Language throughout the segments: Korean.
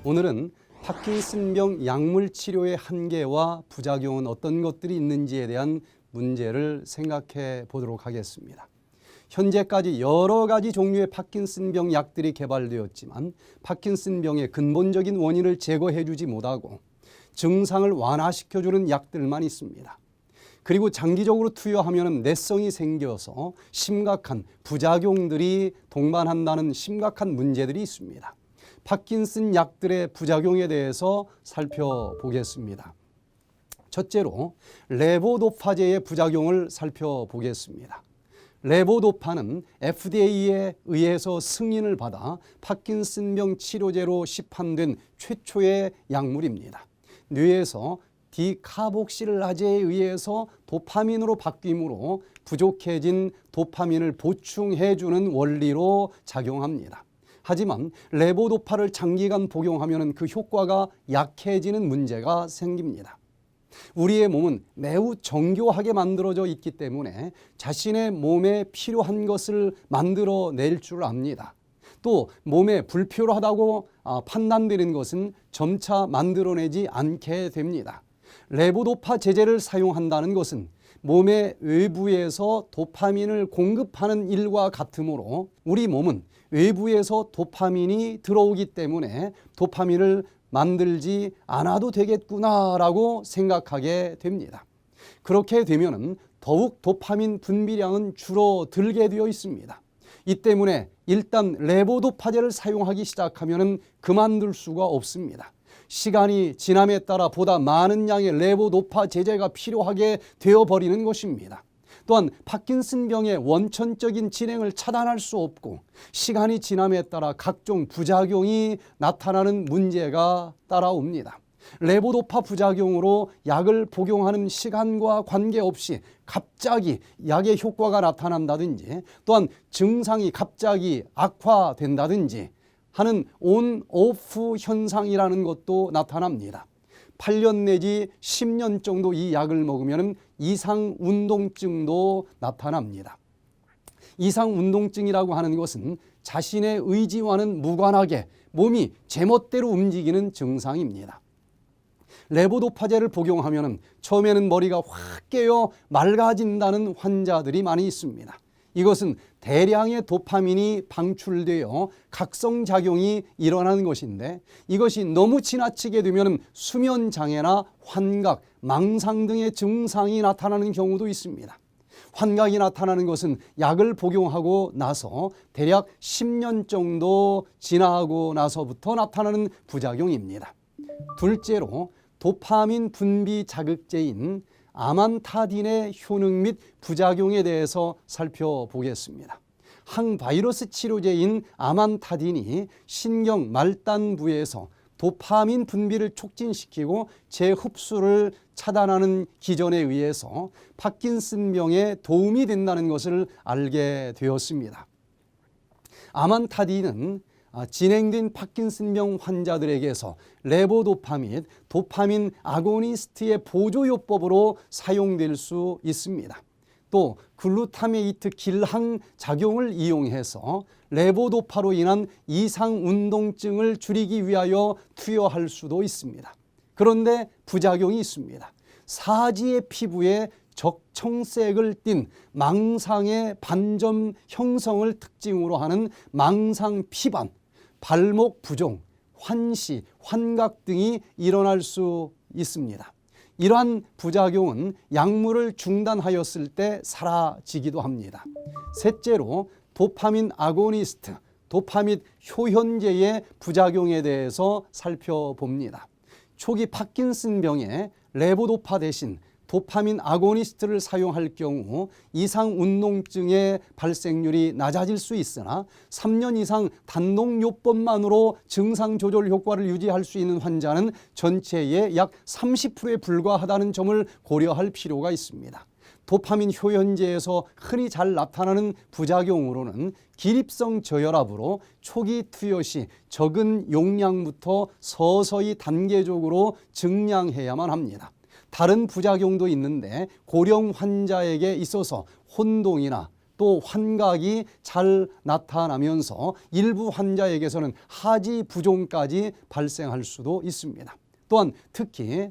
오늘은 파킨슨병 약물 치료의 한계와 부작용은 어떤 것들이 있는지에 대한 문제를 생각해 보도록 하겠습니다. 현재까지 여러 가지 종류의 파킨슨병 약들이 개발되었지만 파킨슨병의 근본적인 원인을 제거해 주지 못하고 증상을 완화시켜주는 약들만 있습니다. 그리고 장기적으로 투여하면 내성이 생겨서 심각한 부작용들이 동반한다는 심각한 문제들이 있습니다. 파킨슨 약들의 부작용에 대해서 살펴보겠습니다. 첫째로 레보도파제의 부작용을 살펴보겠습니다. 레보도파는 FDA에 의해서 승인을 받아 파킨슨병 치료제로 시판된 최초의 약물입니다. 뇌에서 디카복실라제에 의해서 도파민으로 바뀌므로 부족해진 도파민을 보충해주는 원리로 작용합니다. 하지만 레보도파를 장기간 복용하면 그 효과가 약해지는 문제가 생깁니다. 우리의 몸은 매우 정교하게 만들어져 있기 때문에 자신의 몸에 필요한 것을 만들어낼 줄 압니다. 또 몸에 불필요하다고 판단되는 것은 점차 만들어내지 않게 됩니다. 레보도파 제제를 사용한다는 것은 몸의 외부에서 도파민을 공급하는 일과 같으므로 우리 몸은 외부에서 도파민이 들어오기 때문에 도파민을 만들지 않아도 되겠구나라고 생각하게 됩니다. 그렇게 되면 더욱 도파민 분비량은 줄어들게 되어 있습니다. 이 때문에 일단 레보도파제를 사용하기 시작하면 그만둘 수가 없습니다. 시간이 지남에 따라 보다 많은 양의 레보도파 제제가 필요하게 되어버리는 것입니다. 또한 파킨슨병의 원천적인 진행을 차단할 수 없고 시간이 지남에 따라 각종 부작용이 나타나는 문제가 따라옵니다. 레보도파 부작용으로 약을 복용하는 시간과 관계없이 갑자기 약의 효과가 나타난다든지 또한 증상이 갑자기 악화된다든지 하는 온-오프 현상이라는 것도 나타납니다. 8년 내지 10년 정도 이 약을 먹으면 이상운동증도 나타납니다. 이상운동증이라고 하는 것은 자신의 의지와는 무관하게 몸이 제멋대로 움직이는 증상입니다. 레보도파제를 복용하면 처음에는 머리가 확 깨어 맑아진다는 환자들이 많이 있습니다. 이것은 대량의 도파민이 방출되어 각성작용이 일어나는 것인데 이것이 너무 지나치게 되면 수면장애나 환각, 망상 등의 증상이 나타나는 경우도 있습니다. 환각이 나타나는 것은 약을 복용하고 나서 대략 10년 정도 지나고 나서부터 나타나는 부작용입니다. 둘째로 도파민 분비 자극제인 아만타딘의 효능 및 부작용에 대해서 살펴보겠습니다. 항바이러스 치료제인 아만타딘이 신경 말단부에서 도파민 분비를 촉진시키고 재흡수를 차단하는 기전에 의해서 파킨슨병에 도움이 된다는 것을 알게 되었습니다. 아만타딘은 진행된 파킨슨병 환자들에게서 레보도파 및 도파민 아고니스트의 보조요법으로 사용될 수 있습니다. 또 글루타메이트 길항 작용을 이용해서 레보도파로 인한 이상운동증을 줄이기 위하여 투여할 수도 있습니다. 그런데 부작용이 있습니다. 사지의 피부에 적청색을 띤 망상의 반점 형성을 특징으로 하는 망상 피반, 발목 부종, 환시, 환각 등이 일어날 수 있습니다. 이러한 부작용은 약물을 중단하였을 때 사라지기도 합니다. 셋째로 도파민 아고니스트, 도파민 효현제의 부작용에 대해서 살펴봅니다. 초기 파킨슨병에 레보도파 대신 도파민 아고니스트를 사용할 경우 이상운동증의 발생률이 낮아질 수 있으나 3년 이상 단독요법만으로 증상 조절 효과를 유지할 수 있는 환자는 전체의 약 30%에 불과하다는 점을 고려할 필요가 있습니다. 도파민 효연제에서 흔히 잘 나타나는 부작용으로는 기립성 저혈압으로 초기 투여 시 적은 용량부터 서서히 단계적으로 증량해야만 합니다. 다른 부작용도 있는데 고령 환자에게 있어서 혼동이나 또 환각이 잘 나타나면서 일부 환자에게서는 하지 부종까지 발생할 수도 있습니다. 또한 특히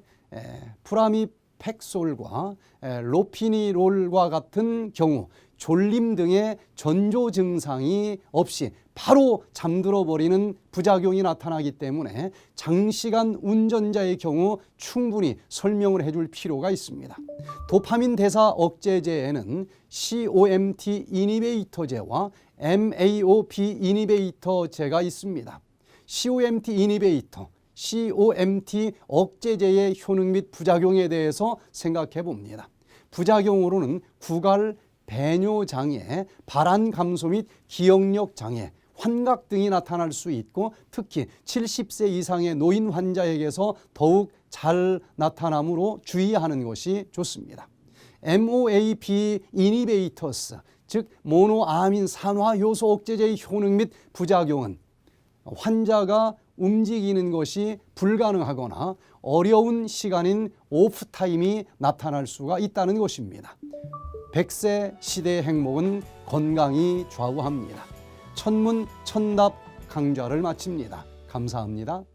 프라미팩솔과 로피니롤과 같은 경우 졸림 등의 전조 증상이 없이 바로 잠들어 버리는 부작용이 나타나기 때문에 장시간 운전자의 경우 충분히 설명을 해줄 필요가 있습니다. 도파민 대사 억제제에는 COMT 이니베이터제와 MAOP 이니베이터제가 있습니다. COMT 이니베이터, COMT 억제제의 효능 및 부작용에 대해서 생각해 봅니다. 부작용으로는 구갈, 배뇨 장애, 발한 감소 및 기억력 장애, 환각 등이 나타날 수 있고 특히 70세 이상의 노인 환자에게서 더욱 잘 나타나므로 주의하는 것이 좋습니다. MOAP 이니베이터스, 즉 모노아민 산화 효소 억제제의 효능 및 부작용은 환자가 움직이는 것이 불가능하거나 어려운 시간인 오프타임이 나타날 수가 있다는 것입니다. 100세 시대의 행복은 건강이 좌우합니다. 천문 천답 강좌를 마칩니다. 감사합니다.